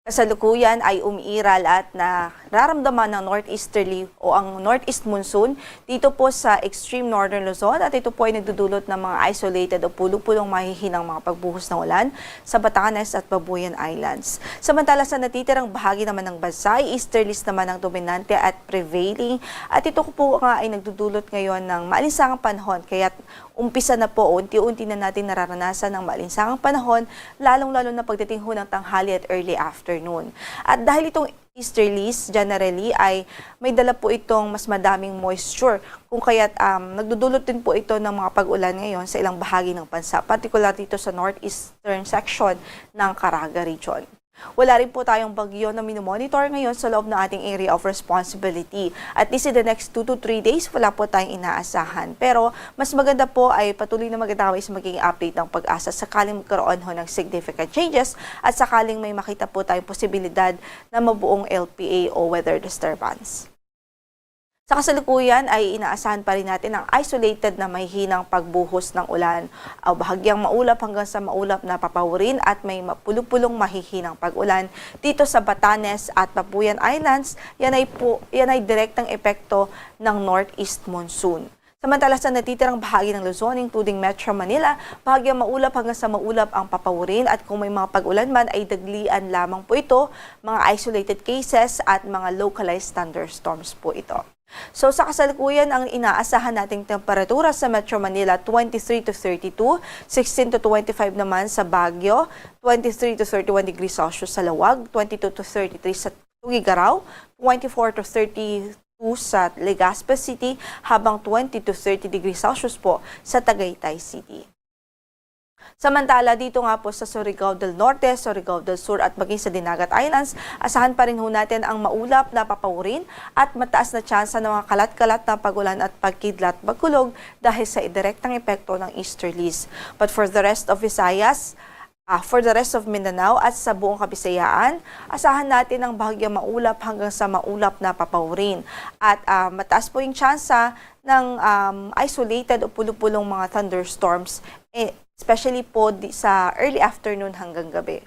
Kasalukuyan ay umiiral at nararamdaman ng northeasterly o ang northeast monsoon dito po sa extreme northern Luzon at ito po ay nagdudulot ng mga isolated o pulong-pulong mahihinang mga pagbuhos ng ulan sa Batanes at Babuyan Islands. Samantala sa natitirang bahagi naman ng bansa, easterlies naman ang dominante at prevailing at ito po nga ay nagdudulot ngayon ng maalinsangang panahon kaya umpisa na po, unti-unti na natin nararanasan ng maalinsangang panahon, lalong-lalo na pagdating ho ng tanghali at early afternoon. At dahil itong easterlies generally ay may dala po itong mas madaming moisture, kung kaya't nagdudulot din po ito ng mga pag-ulan ngayon sa ilang bahagi ng bansa, particular dito sa northeastern section ng Caraga region. Wala rin po tayong bagyo na minomonitor ngayon sa loob ng ating area of responsibility. At least in the next 2 to 3 days, wala po tayong inaasahan. Pero mas maganda po ay patuloy na magdaway sa magiging update ng pag-asa sakaling magkaroon ho ng significant changes at sakaling may makita po tayong posibilidad na mabuong LPA o weather disturbance. Sa kasalukuyan ay inaasahan pa rin natin ang isolated na mahihinang pagbuhos ng ulan o bahagyang maulap hanggang sa maulap na papawirin at may mapulupulong mahihinang pag-ulan dito sa Batanes at Babuyan Islands. Yan ay direktang epekto ng northeast monsoon. Samantala sa natitirang bahagi ng Luzon, including Metro Manila, bahagyang maulap hanggang sa maulap ang papawirin at kung may mga pag-ulan man ay daglian lamang po ito, mga isolated cases at mga localized thunderstorms po ito. So sa kasalukuyan, ang inaasahan nating temperatura sa Metro Manila 23 to 32, 16 to 25 naman sa Baguio, 23 to 31 degrees Celsius sa Lawag, 22 to 33 sa Tugigaraw, 24 to 32 sa Legazpi City, habang 20 to 30 degrees Celsius po sa Tagaytay City. Samantala, dito nga po sa Surigao del Norte, Surigao del Sur at maging sa Dinagat Islands, asahan pa rin ho natin ang maulap na papawirin at mataas na tsansa ng mga kalat-kalat na pagulan at pagkidlat bagkulog dahil sa direktang epekto ng easterlies. But for the rest of Visayas, for the rest of Mindanao at sa buong Kabisayaan, asahan natin ang bahagyang maulap hanggang sa maulap na papawirin. At mataas po yung tsansa ng isolated o pulupulong mga thunderstorms, especially po sa early afternoon hanggang gabi.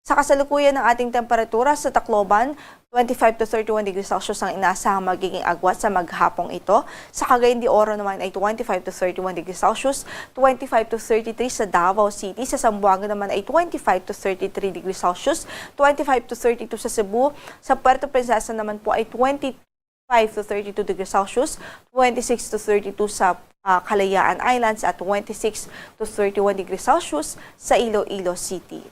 Sa kasalukuyan ng ating temperatura sa Tacloban, 25 to 31 degrees Celsius ang inaasahang magiging agwat sa maghapong ito. Sa Cagayan de Oro naman ay 25 to 31 degrees Celsius, 25 to 33 sa Davao City. Sa Zamboanga naman ay 25 to 33 degrees Celsius, 25 to 32 sa Cebu. Sa Puerto Princesa naman po ay 25 to 32 degrees Celsius, 26 to 32 sa Kalayaan Islands at 26 to 31 degrees Celsius sa Iloilo City.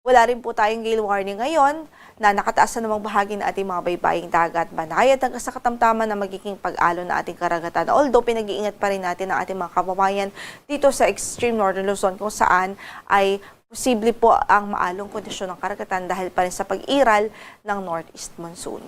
Wala rin po tayong gale warning ngayon na nakataas na namang bahagi ng ating mga baybaying dagat. Banayad hanggang sa katamtaman na magiging pag-alon na ating karagatan. Although pinag-iingat pa rin natin ang ating mga kababayan dito sa extreme northern Luzon kung saan ay posible po ang maalong kondisyon ng karagatan dahil pa rin sa pag-iral ng northeast monsoon.